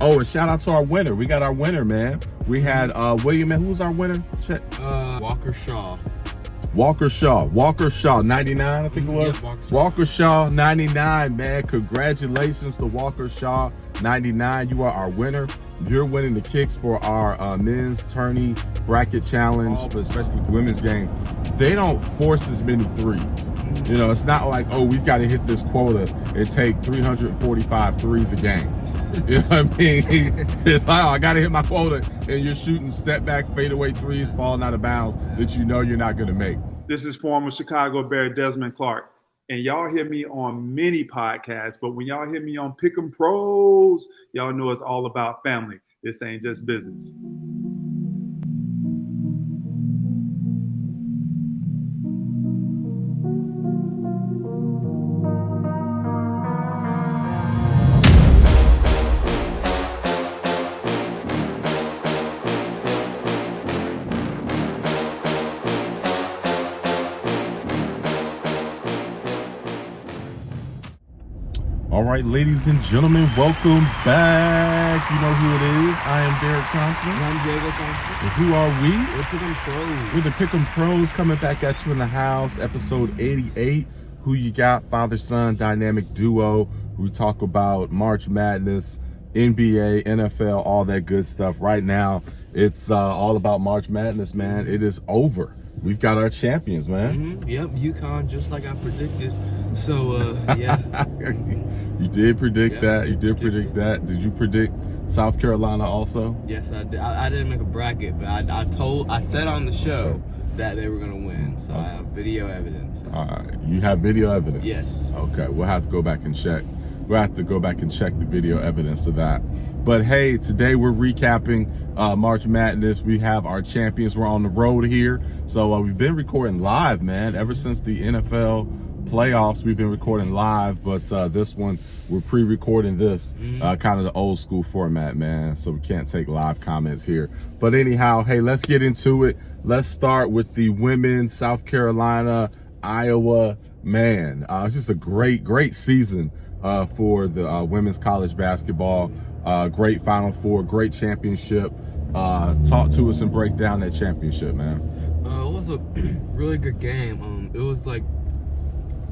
Oh, and shout out to our winner. We got our winner, man. We had William, man. Who was our winner? Walker Shaw. Walker Shaw, 99, I think it was. Yeah, Walker Shaw, 99, man. Congratulations to Walker Shaw, 99. You are our winner. You're winning the kicks for our men's tourney bracket challenge, but especially with the women's game. They don't force as many threes. You know, it's not like, oh, we've got to hit this quota and take 345 threes a game. You know what I mean? It's like, oh, I got to hit my quota, and you're shooting step back, fadeaway threes, falling out of bounds that you know you're not going to make. This is former Chicago Bear Desmond Clark. And y'all hear me on many podcasts, but when y'all hear me on Pick'em Pros, y'all know it's all about family. This ain't just business. All right, ladies and gentlemen, welcome back. You know who it is. I am Derek Thompson. And I'm Diego Thompson. And who are we? We're Pick'em Pros. We're the Pick'em Pros coming back at you in the house, episode 88. Who you got? Father-son dynamic duo. We talk about March Madness, NBA, NFL, all that good stuff. Right now, it's all about March Madness, man. It is over. We've got our champions, man. Mm-hmm. Yep, UConn, just like I predicted. So, yeah. You did predict that. You did predict that. Did you predict South Carolina also? Yes, I did. I didn't make a bracket, but I said on the show that they were going to win. So I have video evidence. All right. You have video evidence? Yes. Okay. We'll have to go back and check. We'll have to go back and check the video evidence of that. But hey, today we're recapping March Madness. We have our champions. We're on the road here. So we've been recording live, man. Ever since the NFL playoffs, we've been recording live. But this one, we're pre-recording this, kind of the old school format, man. So we can't take live comments here. But anyhow, hey, let's get into it. Let's start with the women, South Carolina, Iowa. Man, it's just a great season for the women's college basketball. Great Final Four, great championship. Talk to us and break down that championship, man. It was a really good game. It was like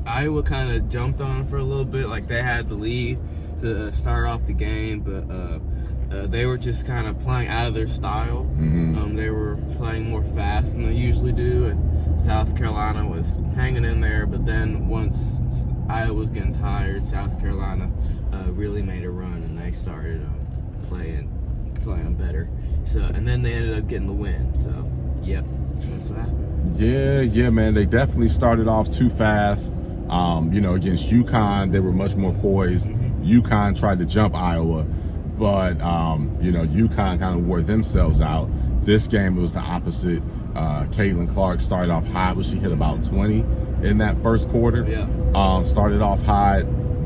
Iowa kind of jumped on for a little bit. Like they had the lead to start off the game, but they were just kind of playing out of their style. They were playing more fast than they usually do, and South Carolina was hanging in there. But then once Iowa was getting tired, South Carolina really made a run, and they started playing better. So, and then they ended up getting the win. So, yep, that's what happened. Yeah, man. They definitely started off too fast. You know, against UConn, they were much more poised. UConn tried to jump Iowa, but you know, UConn kind of wore themselves out. This game, it was the opposite. Caitlin Clark started off hot, but she hit about 20 in that first quarter. Yeah. Started off hot,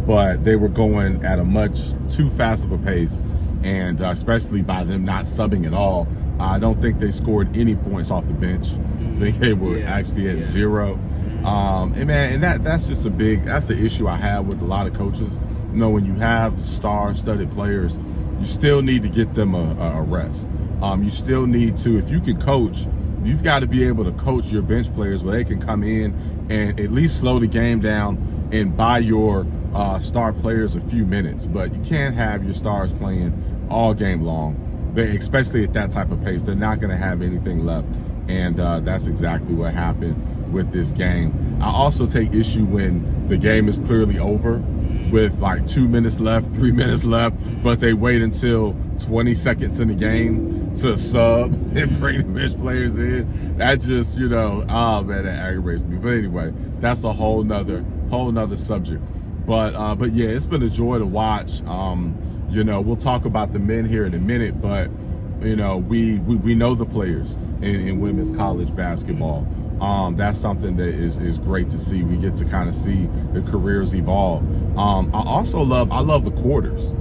but they were going at a much too fast of a pace, and especially by them not subbing at all. I don't think they scored any points off the bench. I think they were actually at zero. And that's just that's the issue I have with a lot of coaches. You know, when you have star-studded players, you still need to get them a rest. You still need to, if you can coach, you've got to be able to coach your bench players where they can come in and at least slow the game down and buy your star players a few minutes. But you can't have your stars playing all game long. Especially at that type of pace, they're not going to have anything left. And that's exactly what happened with this game. I also take issue when the game is clearly over with like 2 minutes left, 3 minutes left, but they wait until 20 seconds in the game to sub and bring the bench players in. That just, you know, oh man, that aggravates me. But anyway, that's a whole nother subject. But yeah, it's been a joy to watch. You know, we'll talk about the men here in a minute, but you know, we know the players in women's college basketball. That's something that is great to see. We get to kind of see the careers evolve. I love the quarters.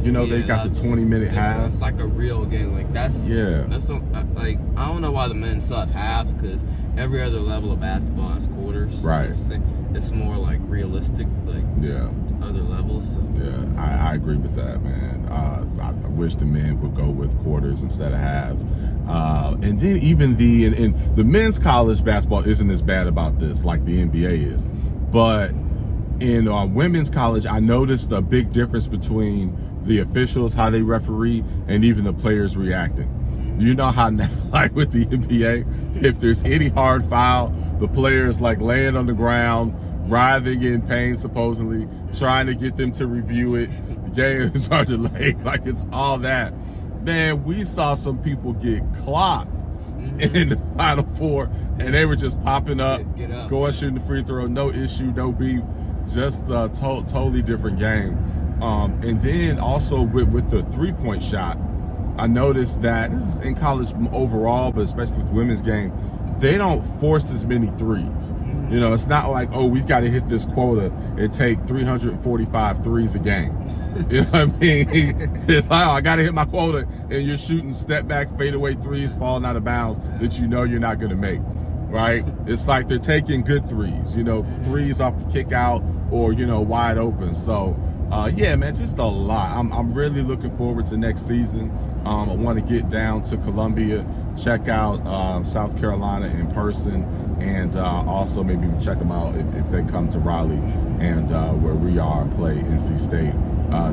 You know, they got the 20-minute halves. It's like a real game. Like that's like, I don't know why the men still have halves, because every other level of basketball has quarters. Right. It's more like realistic. Like other levels. So. Yeah, I agree with that, man. I wish the men would go with quarters instead of halves. And then even the men's college basketball isn't as bad about this like the NBA is. But in women's college, I noticed a big difference between the officials, how they referee, and even the players reacting. You know how now, like with the NBA, if there's any hard foul, the players like laying on the ground, writhing in pain, supposedly, trying to get them to review it. The games are delayed, like it's all that. Man, we saw some people get clocked in the Final Four, and they were just popping up, going shooting the free throw, no issue, no beef, just a totally different game. And then also with the three-point shot, I noticed that this is in college overall, but especially with the women's game, they don't force as many threes. You know, it's not like, oh, we've got to hit this quota and take 345 threes a game. You know what I mean? It's like, oh, I got to hit my quota, and you're shooting step back, fadeaway threes, falling out of bounds that you know you're not going to make, right? It's like they're taking good threes, you know, threes off the kick out or, you know, wide open. So, yeah, man, just a lot. I'm really looking forward to next season. I want to get down to Columbia, check out South Carolina in person, and also maybe check them out if they come to Raleigh and where we are and play NC State.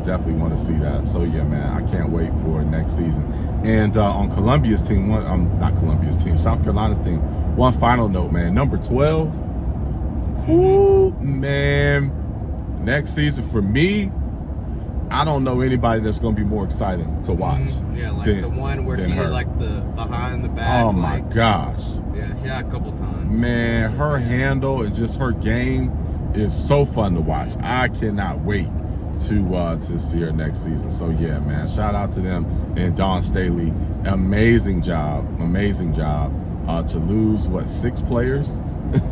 Definitely want to see that. So, yeah, man, I can't wait for next season. And on Columbia's team, not Columbia's team, South Carolina's team, one final note, man, number 12. Ooh, man. Next season for me, I don't know anybody that's going to be more exciting to watch. Yeah, like the one where she did like the behind the back. Oh my gosh. Yeah, she had a couple times. Man, her handle and just her game is so fun to watch. I cannot wait to see her next season. So yeah, man, shout out to them and Dawn Staley. Amazing job. To lose 6 players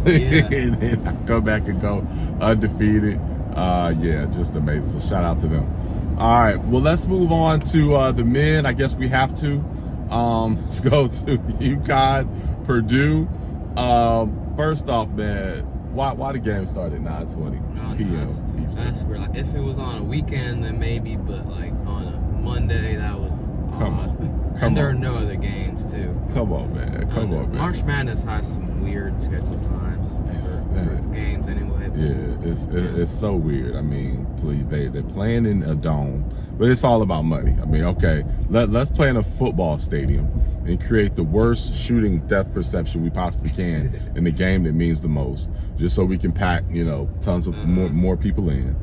Yeah. and then go back and go undefeated. Yeah, just amazing. So shout out to them. All right, well, let's move on to the men. I guess we have to. Let's go to UConn, Purdue. First off, man, why the game started at 9:20 p.m. Eastern? That's weird. Like, if it was on a weekend, then maybe, but like on a Monday, that was odd. And there are no other games too. Come on, man. March Madness has some weird schedule times for games anyway. Yeah, it's so weird. I mean, please, they're playing in a dome, but it's all about money. I mean, okay, let's play in a football stadium and create the worst shooting depth perception we possibly can in the game that means the most, just so we can pack, you know, tons of more people in.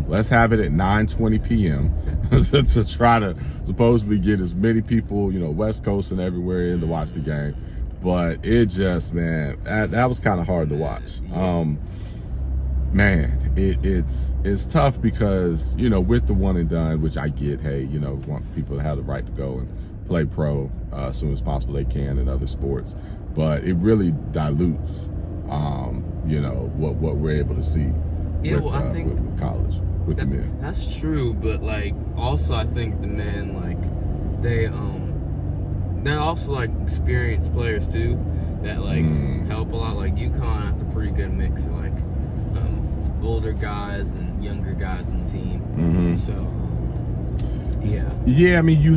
Let's have it at 9:20 p.m. to try to supposedly get as many people, you know, West Coast and everywhere in to watch the game. But it just, man, that was kind of hard to watch. Man, it's tough because, you know, with the one and done, which I get, hey, you know, want people to have the right to go and play pro as soon as possible they can in other sports, but it really dilutes, you know, what we're able to see. Yeah, with, I think with college, with the men. That's true, but like also I think the men, like they're also like experienced players too that like help a lot. Like UConn has a pretty good mix of like older guys and younger guys in the team. So yeah, I mean you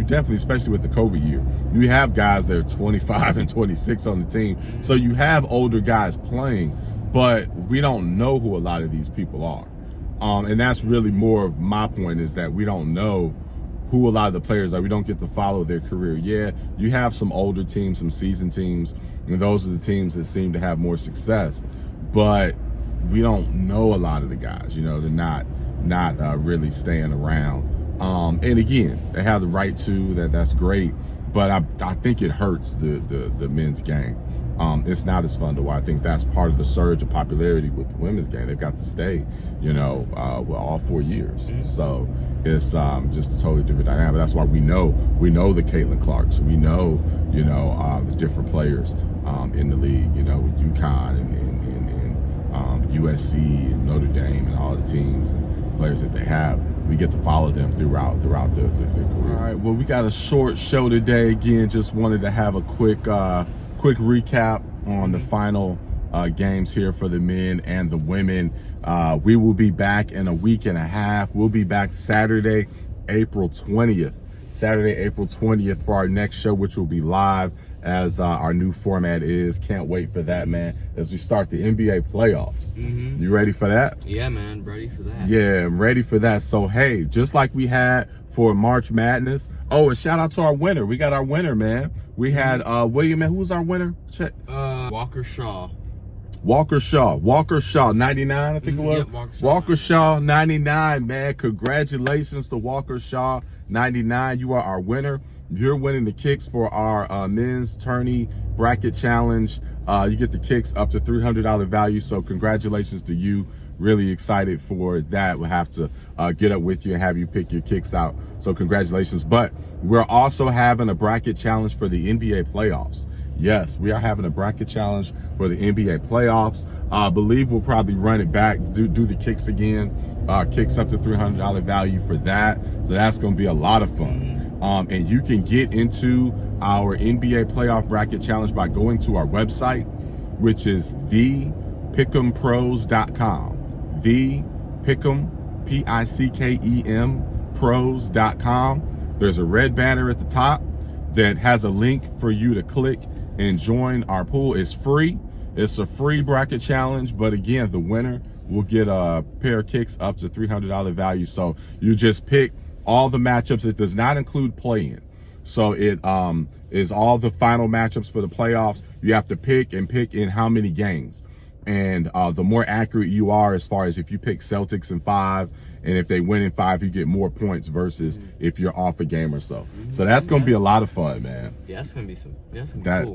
definitely, especially with the COVID year, you have guys that are 25 and 26 on the team. So you have older guys playing, but we don't know who a lot of these people are. And that's really more of my point, is that we don't know who a lot of the players are. We don't get to follow their career. Yeah, you have some older teams, some seasoned teams, and those are the teams that seem to have more success. But we don't know a lot of the guys. You know, they're not really staying around. And again, they have the right to. That's great. But I think it hurts the men's game. It's not as fun to watch. I think that's part of the surge of popularity with the women's game. They've got to stay, you know, all 4 years. So it's just a totally different dynamic. That's why we know the Caitlin Clarks. We know, you know, the different players in the league, you know, with UConn and USC and Notre Dame and all the teams and players that they have. We get to follow them throughout their career. All right, well, we got a short show today. Again, just wanted to have a quick recap on the final games here for the men and the women. We will be back in a week and a half. We'll be back Saturday, April 20th. Saturday, April 20th for our next show, which will be live as our new format is. Can't wait for that, man, as we start the NBA playoffs. Mm-hmm. You ready for that? Yeah, man, ready for that. Yeah, I'm ready for that. So, hey, just like we had for March Madness. Oh, and shout out to our winner. We got our winner, man. We had William, man. Who was our winner? Check. Walker Shaw. Walker Shaw, 99, I think it was. Yeah, Walker Shaw, 99, man. Congratulations to Walker Shaw, 99. You are our winner. You're winning the kicks for our men's tourney bracket challenge. You get the kicks up to $300 value. So congratulations to you. Really excited for that. We'll have to get up with you and have you pick your kicks out. So congratulations. But we're also having a bracket challenge for the NBA playoffs. Yes, we are having a bracket challenge for the NBA playoffs. I believe we'll probably run it back, do the kicks again, kicks up to $300 value for that. So that's going to be a lot of fun. And you can get into our NBA playoff bracket challenge by going to our website, which is thepickempros.com. Thepick'em, P-I-C-K-E-M, pros.com. There's a red banner at the top that has a link for you to click and join our pool. It's free. It's a free bracket challenge, but again, the winner will get a pair of kicks up to $300 value. So you just pick all the matchups. It does not include play-in. So it is all the final matchups for the playoffs. You have to pick in how many games. And the more accurate you are, as far as if you pick Celtics in 5, and if they win in 5, you get more points versus if you're off a game or so. So that's going to be a lot of fun, man. Yeah, that's going to be cool.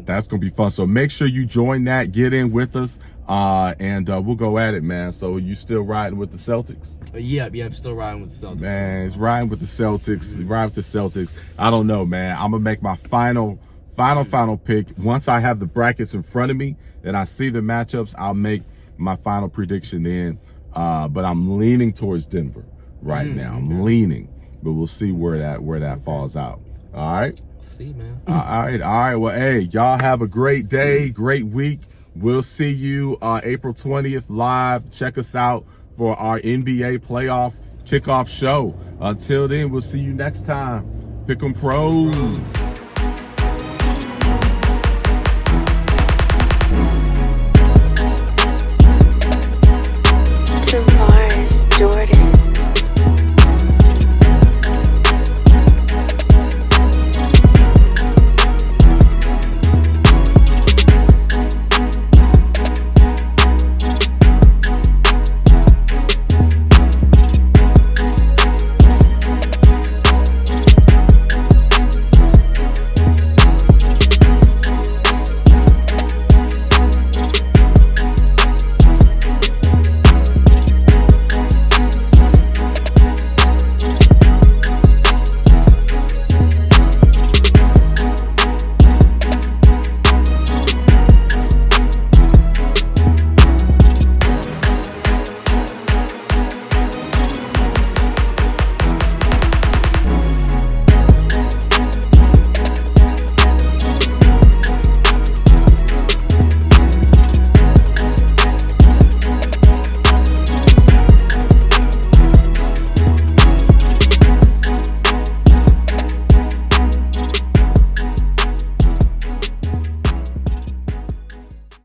That's going to be fun. So make sure you join that, get in with us, and we'll go at it, man. So you still riding with the Celtics? Yeah, I'm still riding with the Celtics. Man, it's riding with the Celtics. Riding with the Celtics. I don't know, man. I'm going to make my final pick. Once I have the brackets in front of me and I see the matchups, I'll make my final prediction then. But I'm leaning towards Denver right now. I'm leaning, but we'll see where that falls out. All right. See, man. All right. Well, hey, y'all have a great day, great week. We'll see you April 20th live. Check us out for our NBA playoff kickoff show. Until then, we'll see you next time. Pick 'em pros.